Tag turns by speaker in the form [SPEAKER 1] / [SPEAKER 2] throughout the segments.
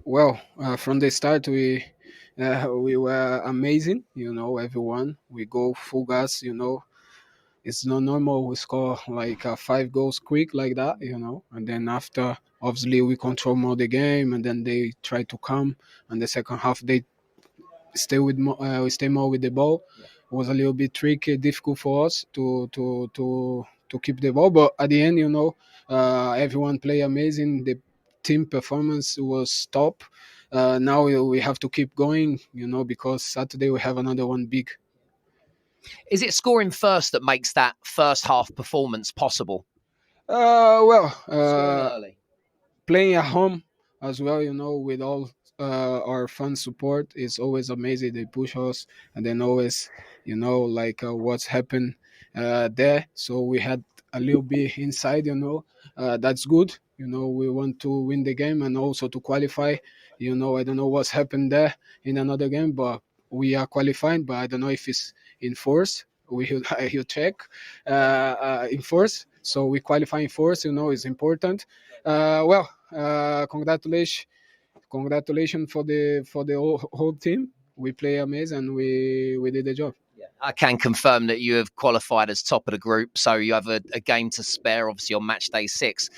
[SPEAKER 1] Well, from the start, we were amazing. Everyone we go full gas. It's not normal we score like 5 goals quick like that. And then after, obviously, we control more the game, and then they try to come. And the second half, they we stay more with the ball. It was a little bit tricky, difficult for us to keep the ball, but at the end, everyone play amazing. The team performance was top. Now we have to keep going, because Saturday we have another one big.
[SPEAKER 2] Is it scoring first that makes that first half performance possible?
[SPEAKER 1] Well,
[SPEAKER 2] Scoring early.
[SPEAKER 1] playing at home as well, with all our fan support is always amazing. They push us, and then always, like what's happened there. So we had a little bit inside, that's good. We want to win the game and also to qualify. I don't know what's happened there in another game, but we are qualifying. But I don't know if it's in force. He'll check in force. So we qualify in force. Is important. Congratulations for the whole team. We play amazing, and we did the job.
[SPEAKER 2] I can confirm that you have qualified as top of the group, so you have a game to spare, obviously, on match day 6.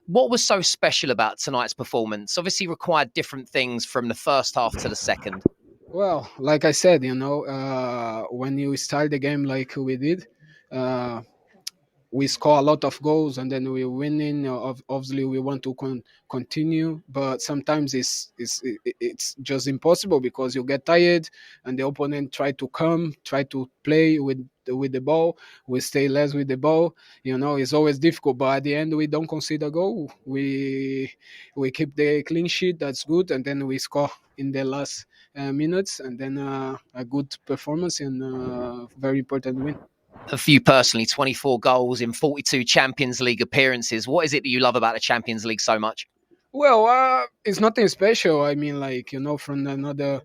[SPEAKER 2] What was so special about tonight's performance? Obviously required different things from the first half to the second.
[SPEAKER 1] Well, like I said, when you start the game like we did, uh, we score a lot of goals, and then we're winning. Obviously, we want to continue, but sometimes it's just impossible because you get tired, and the opponent try to play with the ball. We stay less with the ball. It's always difficult, but at the end we don't concede a goal. We keep the clean sheet. That's good, and then we score in the last minutes, and then a good performance and very important win.
[SPEAKER 2] For you personally, 24 goals in 42 Champions League appearances. What is it that you love about the Champions League so much?
[SPEAKER 1] Well, it's nothing special. I mean, like from another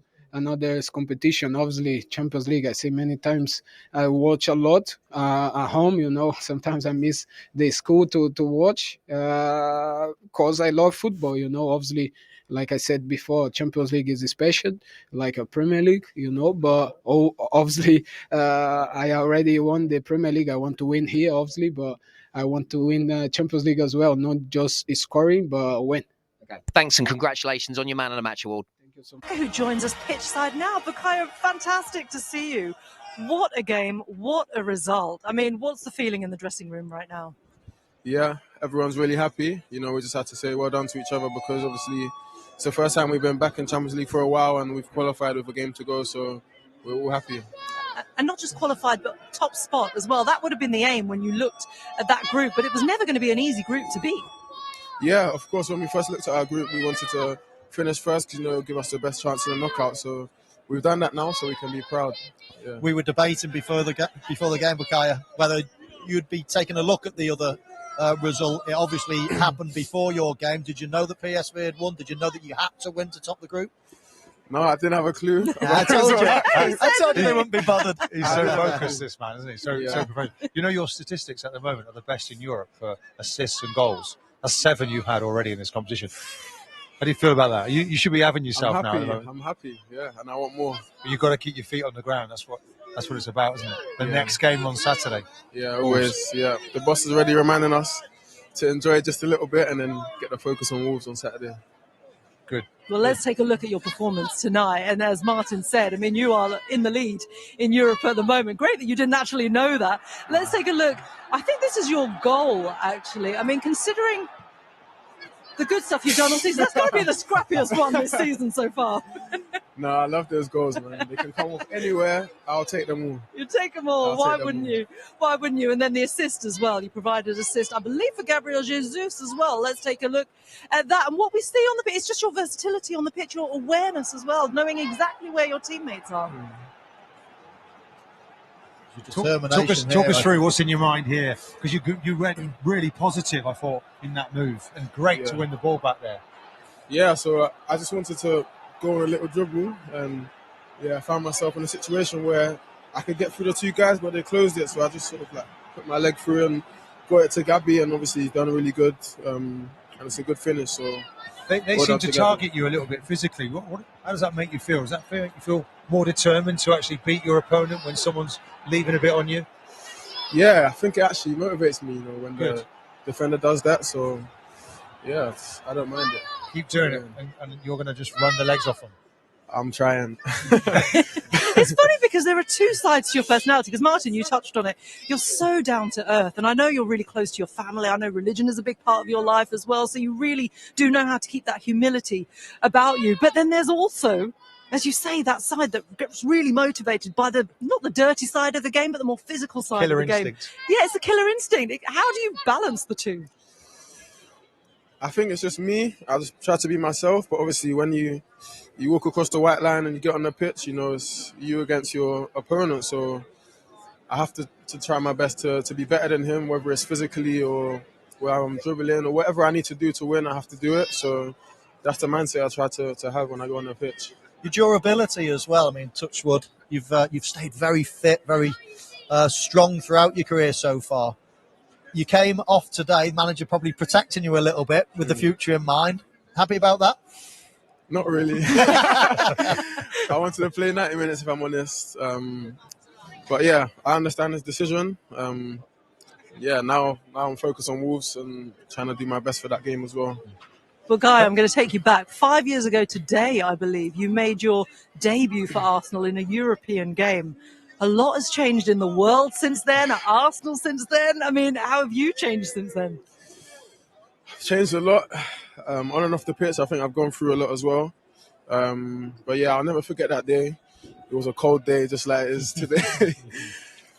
[SPEAKER 1] competition. Obviously, Champions League. I say many times. I watch a lot at home. Sometimes I miss the school to watch because I love football. Obviously, like I said before, Champions League is special, like a Premier League. But obviously, I already won the Premier League. I want to win here, obviously, but I want to win Champions League as well, not just scoring, but win.
[SPEAKER 2] Okay. Thanks and congratulations on your Man of the Match award.
[SPEAKER 1] Thank you so much.
[SPEAKER 3] Who joins us pitchside now? Bukayo, fantastic to see you. What a game, what a result. I mean, what's the feeling in the dressing room right now?
[SPEAKER 4] Yeah, everyone's really happy. We just had to say well done to each other because obviously it's the first time we've been back in Champions League for a while and we've qualified with a game to go, so we're all happy.
[SPEAKER 3] And not just qualified, but top spot as well. That would have been the aim when you looked at that group, but it was never going to be an easy group to beat.
[SPEAKER 4] Yeah, of course, when we first looked at our group, we wanted to finish first because, give us the best chance in the knockout. So we've done that now, so we can be proud. Yeah.
[SPEAKER 5] We were debating before the game, Bukayo, whether you'd be taking a look at the other result. It obviously happened before your game. Did you know that PSV had won? Did you know that you had to win to top the group?
[SPEAKER 4] No, I didn't have a clue.
[SPEAKER 5] I told you. I told you they wouldn't be bothered.
[SPEAKER 6] He's so focused, this man, isn't he? So
[SPEAKER 4] Yeah.
[SPEAKER 6] professional. Your statistics at the moment are the best in Europe for assists and goals. That's 7 you've had already in this competition. How do you feel about that? You should be having yourself
[SPEAKER 4] I'm
[SPEAKER 6] now.
[SPEAKER 4] happy.
[SPEAKER 6] At the moment.
[SPEAKER 4] I'm happy, yeah, and I want more.
[SPEAKER 6] But you've got to keep your feet on the ground. That's what it's about, isn't it? The
[SPEAKER 4] Yeah.
[SPEAKER 6] next game on Saturday.
[SPEAKER 4] Yeah, always. Yeah, the boss is already reminding us to enjoy it just a little bit and then get the focus on Wolves on Saturday.
[SPEAKER 6] Good.
[SPEAKER 3] Well, let's take a look at your performance tonight. And as Martin said, I mean, you are in the lead in Europe at the moment. Great that you didn't actually know that. Let's take a look. I think this is your goal, actually. I mean, considering the good stuff you've done all season, that's got to be the scrappiest one this season so far.
[SPEAKER 4] No, I love those goals, man. They can come off anywhere. I'll take them all.
[SPEAKER 3] You take them all.
[SPEAKER 4] I'll
[SPEAKER 3] Why
[SPEAKER 4] take them
[SPEAKER 3] wouldn't
[SPEAKER 4] all.
[SPEAKER 3] you? Why wouldn't you? And then the assist as well. You provided assist, I believe, for Gabriel Jesus as well. Let's take a look at that. And what we see on the pitch, it's just your versatility on the pitch, your awareness as well, knowing exactly where your teammates are.
[SPEAKER 6] Talk us through what's in your mind here, because you went really positive, I thought, in that move, and great to win the ball back there.
[SPEAKER 4] Yeah, so I just wanted to go on a little dribble, and I found myself in a situation where I could get through the two guys, but they closed it, so I just sort of put my leg through and got it to Gabby, and obviously he's done really good, and it's a good finish. So
[SPEAKER 6] They
[SPEAKER 4] all
[SPEAKER 6] seem
[SPEAKER 4] done
[SPEAKER 6] to
[SPEAKER 4] together.
[SPEAKER 6] target you a little bit physically. How does that make you feel? Does that make you feel more determined to actually beat your opponent when someone's leaving a bit on you?
[SPEAKER 4] Yeah, I think it actually motivates me, when
[SPEAKER 6] Good.
[SPEAKER 4] the defender does that. So, yeah, I don't mind it.
[SPEAKER 6] Keep doing it, and you're going to just run the legs off them.
[SPEAKER 4] I'm trying.
[SPEAKER 3] It's funny because there are two sides to your personality. Because Martin, you touched on it. You're so down to earth, and I know you're really close to your family. I know religion is a big part of your life as well. So you really do know how to keep that humility about you. But then there's also, as you say, that side that gets really motivated by not the dirty side of the game, but the more physical side
[SPEAKER 6] Killer
[SPEAKER 3] of the
[SPEAKER 6] instinct.
[SPEAKER 3] game. Yeah, it's the killer instinct. How do you balance the two?
[SPEAKER 4] I think it's just me. I just try to be myself. But obviously, when you walk across the white line and you get on the pitch, it's you against your opponent. So I have to try my best to be better than him, whether it's physically or where I'm dribbling or whatever I need to do to win, I have to do it. So that's the mindset I try to have when I go on the pitch.
[SPEAKER 5] Your durability as well. I mean, touch wood. You've stayed very fit, very strong throughout your career so far. You came off today, manager probably protecting you a little bit with the future in mind. Happy about that?
[SPEAKER 4] Not really. I wanted to play 90 minutes if I'm honest. But yeah, I understand his decision. Now I'm focused on Wolves and trying to do my best for that game as well.
[SPEAKER 3] Well, Guy, I'm going to take you back. 5 years ago today, I believe, you made your debut for Arsenal in a European game. A lot has changed in the world since then, at Arsenal since then. I mean, how have you changed since then?
[SPEAKER 4] Changed a lot. On and off the pitch, I think I've gone through a lot as well. But yeah, I'll never forget that day. It was a cold day, just like it is today.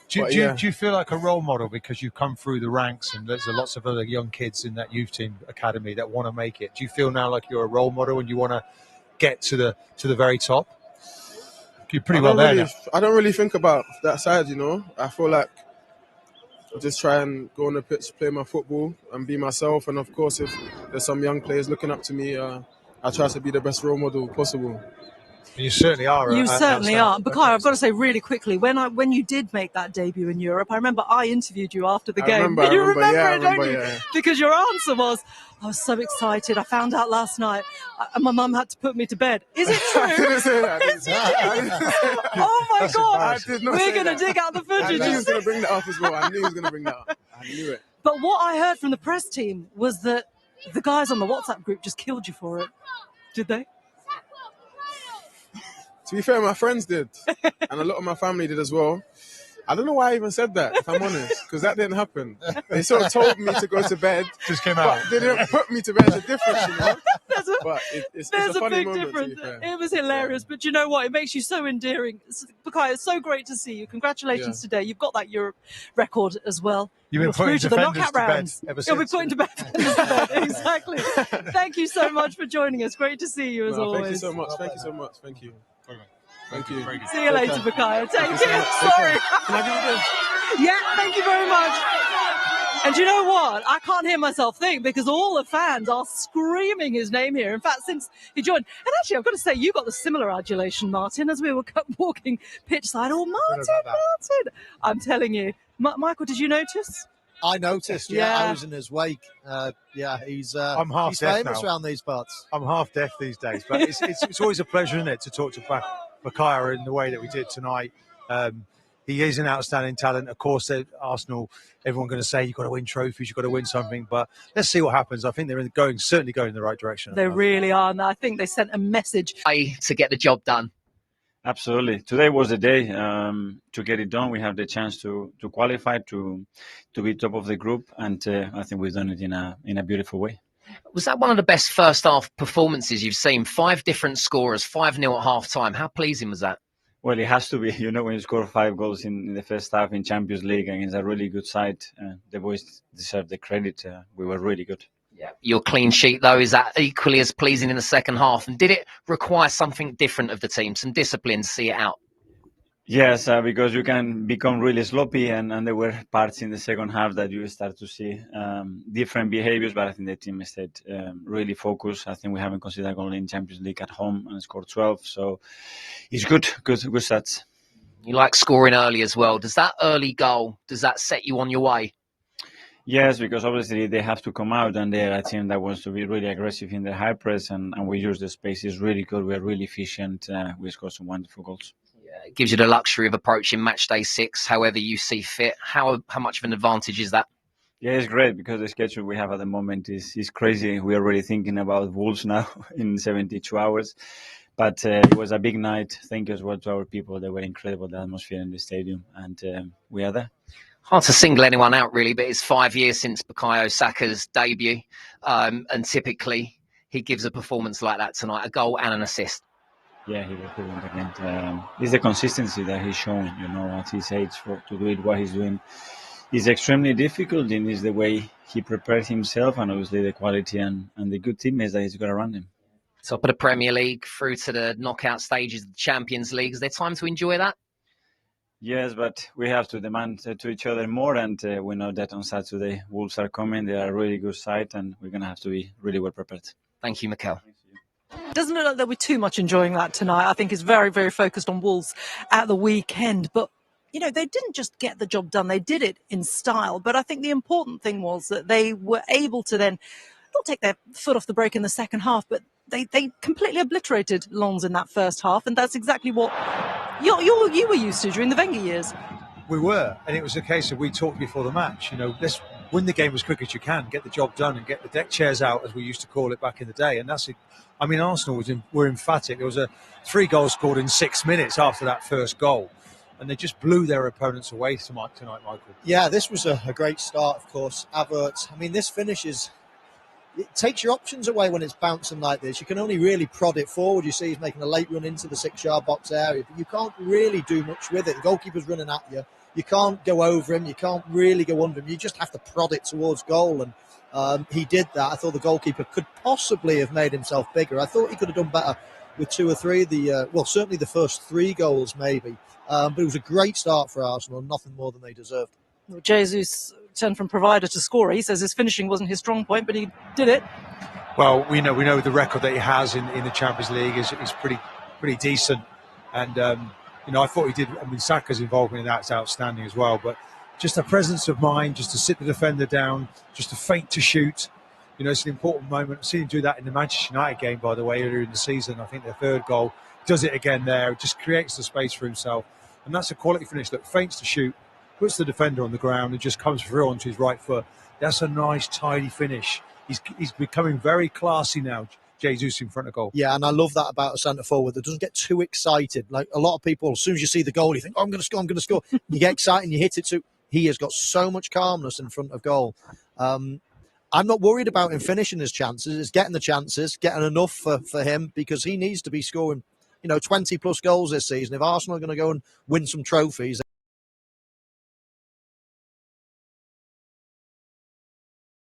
[SPEAKER 6] Do you feel like a role model because you've come through the ranks and there's lots of other young kids in that youth team academy that want to make it? Do you feel now like you're a role model and you want to get to the very top? You're pretty well there now.
[SPEAKER 4] I don't really think about that side, I feel like I just try and go on the pitch, play my football and be myself. And of course, if there's some young players looking up to me, I try to be the best role model possible.
[SPEAKER 6] You certainly are.
[SPEAKER 3] You certainly are. Bukayo, I've got to say really quickly, when you did make that debut in Europe, I remember I interviewed you after the game.
[SPEAKER 4] I remember,
[SPEAKER 3] don't you?
[SPEAKER 4] Yeah.
[SPEAKER 3] Because your answer was, I was so excited. I found out last night and my mum had to put me to bed. Is it true?
[SPEAKER 4] I didn't say that.
[SPEAKER 3] Oh my God.
[SPEAKER 4] I did not
[SPEAKER 3] We're
[SPEAKER 4] say
[SPEAKER 3] going to dig out the
[SPEAKER 4] I
[SPEAKER 3] footage.
[SPEAKER 4] knew he was going to bring that up as well. I knew he was going to bring that up. I knew it.
[SPEAKER 3] But what I heard from the press team was that the guys on the WhatsApp group just killed you for it. Did they?
[SPEAKER 4] To be fair, my friends did. And a lot of my family did as well. I don't know why I even said that, if I'm honest, because that didn't happen. They sort of told me to go to bed.
[SPEAKER 6] Just came out.
[SPEAKER 4] But they didn't put me to bed. There's a difference, But it's a funny
[SPEAKER 3] big
[SPEAKER 4] moment,
[SPEAKER 3] difference.
[SPEAKER 4] to be fair.
[SPEAKER 3] It was hilarious, but you know what? It makes you so endearing. Bukayo, it's so great to see you. Congratulations today. You've got that Europe record as well.
[SPEAKER 6] You've been putting defenders to bed ever since.
[SPEAKER 3] You'll be putting defenders to bed. Exactly. Thank you so much for joining us. Great to see you as always.
[SPEAKER 4] Thank you so much. Thank you so much. Thank you. Thank you.
[SPEAKER 3] See you later, Bukayo. Take care. Sorry.
[SPEAKER 4] Can I give you this?
[SPEAKER 3] Yeah, thank you very much. And you know what? I can't hear myself think because all the fans are screaming his name here. In fact, since he joined. And actually, I've got to say, you got the similar adulation, Martin, as we were walking pitch side. Oh, Martin. I'm telling you. Michael, did you notice?
[SPEAKER 5] I noticed,
[SPEAKER 3] Yeah.
[SPEAKER 5] I was in his wake. He's
[SPEAKER 6] I'm half
[SPEAKER 5] he's
[SPEAKER 6] deaf
[SPEAKER 5] famous
[SPEAKER 6] now.
[SPEAKER 5] around these parts.
[SPEAKER 6] I'm half deaf these days, but it's always a pleasure, isn't it, to talk to Bukayo in the way that we did tonight. He is an outstanding talent. Of course, Arsenal, everyone going to say you've got to win trophies, you've got to win something. But let's see what happens. I think they're certainly going in the right direction.
[SPEAKER 3] They really are. And I think they sent a message
[SPEAKER 2] To get the job done.
[SPEAKER 7] Absolutely. Today was the day to get it done. We have the chance to qualify, to be top of the group. And I think we've done it in a beautiful way.
[SPEAKER 2] Was that one of the best first half performances you've seen? 5 different scorers, 5-0 at half time. How pleasing was that?
[SPEAKER 7] Well, it has to be. When you score 5 goals in the first half in Champions League against a really good side, the boys deserve the credit. We were really good.
[SPEAKER 2] Yeah. Your clean sheet, though, is that equally as pleasing in the second half? And did it require something different of the team, some discipline to see it out?
[SPEAKER 7] Yes, because you can become really sloppy, and there were parts in the second half that you start to see different behaviors, but I think the team stayed really focused. I think we haven't considered a goal in Champions League at home and scored 12, so it's good stats.
[SPEAKER 2] You like scoring early as well. Does that early goal, does that set you on your way?
[SPEAKER 7] Yes, because obviously they have to come out and they're a team that wants to be really aggressive in the high press, and we use the spaces really good. We're really efficient. We score some wonderful goals.
[SPEAKER 2] It gives you the luxury of approaching match day 6 however you see fit. How much of an advantage is that?
[SPEAKER 7] Yeah, it's great because the schedule we have at the moment is crazy. We're already thinking about Wolves now in 72 hours. But it was a big night. Thank you as well to our people. They were incredible, the atmosphere in the stadium, and we are there.
[SPEAKER 2] Hard to single anyone out, really, but it's 5 years since Bukayo Saka's debut. And typically, he gives a performance like that tonight, a goal and an assist.
[SPEAKER 7] Yeah, he was brilliant again. It's the consistency that he's shown, at his age to do it what he's doing. It's extremely difficult, and it's the way he prepared himself, and obviously the quality and the good teammates that he's got around him.
[SPEAKER 2] Top of the Premier League, through to the knockout stages of the Champions League. Is there time to enjoy that?
[SPEAKER 7] Yes, but we have to demand to each other more, and we know that on Saturday Wolves are coming. They are a really good side, and we're going to have to be really well prepared.
[SPEAKER 2] Thank you, Mikel.
[SPEAKER 3] Doesn't look like that we're too much enjoying that tonight. I think it's very, very focused on Wolves at the weekend. But, they didn't just get the job done. They did it in style. But I think the important thing was that they were able to then not take their foot off the brake in the second half, but they completely obliterated Lens in that first half. And that's exactly what you were used to during the Wenger years.
[SPEAKER 6] We were, and it was a case of we talked before the match. Let's win the game as quick as you can, get the job done, and get the deck chairs out, as we used to call it back in the day. And Arsenal were emphatic. There was 3 goals scored in 6 minutes after that first goal, and they just blew their opponents away tonight, Michael.
[SPEAKER 5] Yeah, this was a great start, of course. Havertz. This finish it takes your options away when it's bouncing like this. You can only really prod it forward. You see he's making a late run into the 6-yard box area, but you can't really do much with it. The goalkeeper's running at you. You can't go over him. You can't really go under him. You just have to prod it towards goal, and he did that. I thought the goalkeeper could possibly have made himself bigger. I thought he could have done better with 2 or 3. Certainly the first 3 goals maybe. But it was a great start for Arsenal, nothing more than they deserved.
[SPEAKER 3] Jesus turned from provider to scorer. He says his finishing wasn't his strong point, but he did it.
[SPEAKER 6] Well, we know the record that he has in the Champions League is pretty decent, and I thought he did. Saka's involvement in that's outstanding as well. But just a presence of mind, just to sit the defender down, just to feint to shoot. It's an important moment. I've seen him do that in the Manchester United game, by the way, earlier in the season. I think their 3rd goal does it again there. It just creates the space for himself, and that's a quality finish. That feints to shoot, puts the defender on the ground, and just comes through onto his right foot. That's a nice, tidy finish. He's becoming very classy now, Jesus, in front of goal.
[SPEAKER 5] Yeah, and I love that about a centre forward that doesn't get too excited. Like a lot of people, as soon as you see the goal, you think, I'm going to score. You get excited and you hit it too. He has got so much calmness in front of goal. I'm not worried about him finishing his chances. It's getting the chances, getting enough for him, because he needs to be scoring, 20 plus goals this season. If Arsenal are going to go and win some trophies,